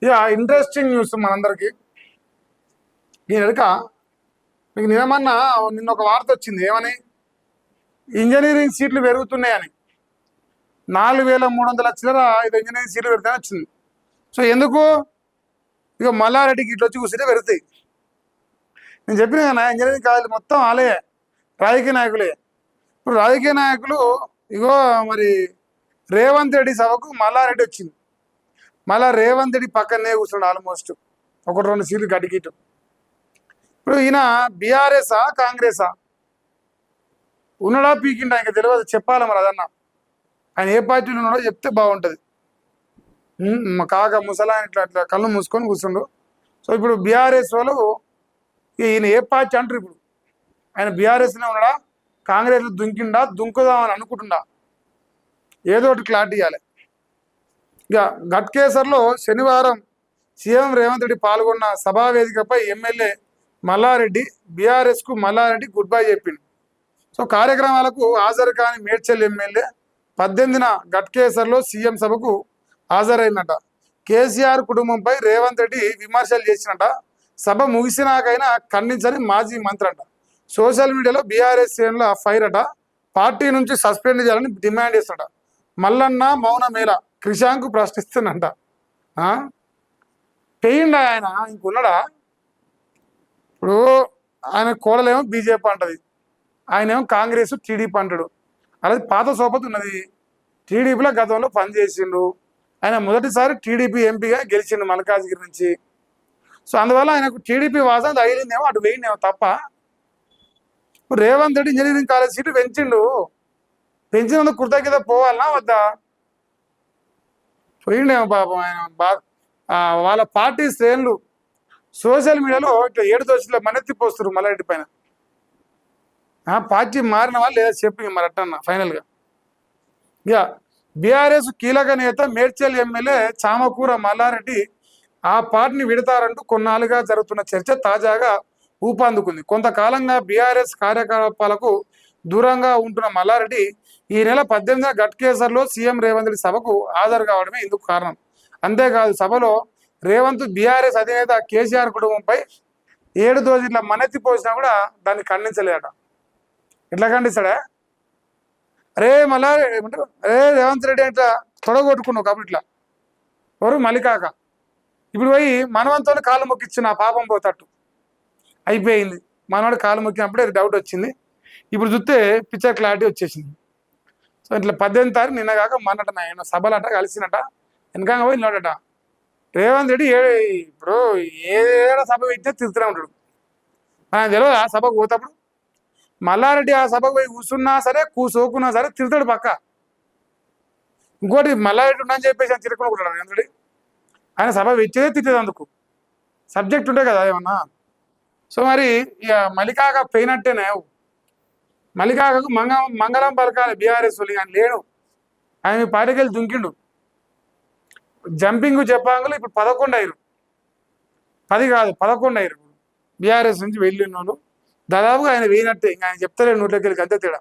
ఇక interesting news మనందరికి. దీని వెనుక మీకు నిన్న ఒక వార్త వచ్చింది. ఏమని? ఇంజనీరింగ్ సీట్లు పెరుగుతున్నాయని. 4,300 చిల్లర ఇది ఇంజనీరింగ్ సీట్లు పెడతానే వచ్చింది. సో ఎందుకు? ఇక మల్లారెడ్డికి ఇట్లా వచ్చి కూర్చుంటే పెరుగుతాయి. నేను చెప్పిన కదా, ఇంజనీరింగ్ కాలేజీలు మొత్తం ఆలే, రాజకీయ నాయకులే. ఇప్పుడు రాజకీయ నాయకులు ఇగో మరి రేవంత్ రెడ్డి సభకు మల్లారెడ్డి వచ్చింది. మళ్ళా రేవంత్ రెడ్డి పక్కనే కూర్చున్నాడు. ఆల్మోస్ట్ 1-2 సీట్లు గడిగిట్టు. ఇప్పుడు ఈయన బీఆర్ఎస్ఆ కాంగ్రెసా ఉన్నాడా పీకిండా ఇంకా తెలియదు. చెప్పాలి మరి అదన్నా. ఆయన ఏ పార్టీలో ఉన్నాడో చెప్తే బాగుంటుంది. మా కాక ముసలాయన ఇట్లా ఇట్లా కళ్ళు మూసుకొని కూర్చుండు. సో ఇప్పుడు బీఆర్ఎస్ వాళ్ళు ఈయన ఏ పార్టీ అంటారు. ఇప్పుడు ఆయన బీఆర్ఎస్నే ఉన్నాడా, కాంగ్రెస్లో దుంకిండా, దుంకుదామని అనుకుంటుండా, ఏదో ఒకటి క్లారిటీ ఇవ్వాలి. ఇక గట్కేసర్లో శనివారం సీఎం రేవంత్ రెడ్డి పాల్గొన్న సభా వేదికపై ఎమ్మెల్యే మల్లారెడ్డి బీఆర్ఎస్కు మల్లారెడ్డి గుడ్ బై చెప్పిండు. సో కార్యక్రమాలకు హాజరు కాని మేడ్చల్ ఎమ్మెల్యే 18న గట్కేసర్లో సీఎం సభకు హాజరైనట. కేసీఆర్ కుటుంబంపై రేవంత్ రెడ్డి విమర్శలు చేసినట. సభ ముగిసినాకైనా ఖండించని మాజీ మంత్రి అంట. సోషల్ మీడియాలో బీఆర్ఎస్ శ్రేణుల ఫైర్ అట. పార్టీ నుంచి సస్పెండ్ చేయాలని డిమాండ్ చేస్తున్నట. మల్లన్న మౌనమేళ క్రిషాంక్ ప్రశ్నిస్తున్నట. పెయిండా ఆయన ఇంకున్నాడా? ఇప్పుడు ఆయన కోడలేమో బీజేపీ అంటది, ఆయన ఏమో కాంగ్రెస్ టీడీపీ అంటాడు. అలాగే పాత సోపతి ఉన్నది. టీడీపీలో గతంలో పనిచేసిండు. ఆయన మొదటిసారి టీడీపీ ఎంపీగా గెలిచిండు మల్కాజ్గిరి నుంచి. సో అందువల్ల ఆయనకు టీడీపీ వాసన తగిలిందేమో, అటు వేయిందేమో తప్ప. Revanth Reddy engineering college seat పెంచిండు. పెంచినందుకు కృతజ్ఞత పోవాలనా వద్దా? పోయిండేమో పాపం ఆయన. వాళ్ళ పార్టీ శ్రేణులు సోషల్ మీడియాలో ఇట్లా 7 దోషుల మనెత్తిపోస్తారు మల్లారెడ్డి పైన. పార్టీ మారిన వాళ్ళు లేదా చెప్పి మరి అట్టన్న ఫైనల్గా. ఇక బీఆర్ఎస్ కీలక నేత మేడ్చల్ ఎమ్మెల్యే చామకూర మల్లారెడ్డి ఆ పార్టీని విడతారంటూ కొన్నాళ్ళుగా జరుగుతున్న చర్చ తాజాగా ఊపందుకుంది. కొంతకాలంగా బీఆర్ఎస్ కార్యకలాపాలకు దూరంగా ఉంటున్న మల్లారెడ్డి ఈ నెల 18న గట్కేసర్లో సీఎం రేవంత్ రెడ్డి సభకు హాజరు కావడమే ఇందుకు కారణం. అంతేకాదు, సభలో రేవంత్ బీఆర్ఎస్ అధినేత కేసీఆర్ కుటుంబంపై 7 దోషుల మనెత్తి పోసినా కూడా దాన్ని ఖండించలేదట. ఎట్లా ఖండిస్తాడా? అరే మల్లారెడ్డి ఏమంటారు, అరే రేవంత్ రెడ్డి అంటే తొడగొట్టుకున్నావు కాబట్టి ఇట్లా ఎవరు మల్లికాక. ఇప్పుడు పోయి మనవంతో కాళ్ళు మొక్కిచ్చిన పాపం పోతట్టు అయిపోయింది. మనవాడు కాళ్ళు మొక్కినప్పుడే డౌట్ వచ్చింది. ఇప్పుడు చూస్తే పిక్చర్ క్లారిటీ వచ్చేసింది. సో ఇట్లా 18వ తారీఖు నిన్న కాక మొన్నట ఆయన సభలట కలిసినట. వెనకంగా పోయి నిలబడట. రేవంత్ రెడ్డి ఇప్పుడు ఏదో సభ పెట్టినా తిరుగుతూనే ఉంటాడు. నాకు తెలియదు ఆ సభకు పోతప్పుడు. మల్లారెడ్డి ఆ సభకు పోయి కూర్చున్నా సరే, కూసోకున్నా సరే తిరుగుతాడు పక్క. ఇంకోటి మల్లారెడ్డి ఉండని చెప్పేసి ఆయన తిరుగుకుంటాడు రేవంత్ రెడ్డి. ఆయన సభ పెట్టేదే తిట్టేది, అందుకు సబ్జెక్ట్ ఉంటే కదా ఏమన్నా. సో మరి ఇక మల్లికాక పోయినట్టేనే. మల్లికాకకు మంగళం పలకాలి బీఆర్ఎస్ వాళ్ళు. ఆయన లేడు. ఆయన పార్టీకి వెళ్ళి దుంకిండు. జంపింగ్ చెప్పాంగులు ఇప్పుడు 11 అయ్యారు. 10 కాదు 11 అయ్యారు బీఆర్ఎస్ నుంచి వెళ్ళిన వాళ్ళు. దాదాపుగా ఆయన వేయినట్టే. ఇంకా ఆయన చెప్తారే 100 లెక్కలకి అంతే తేడా.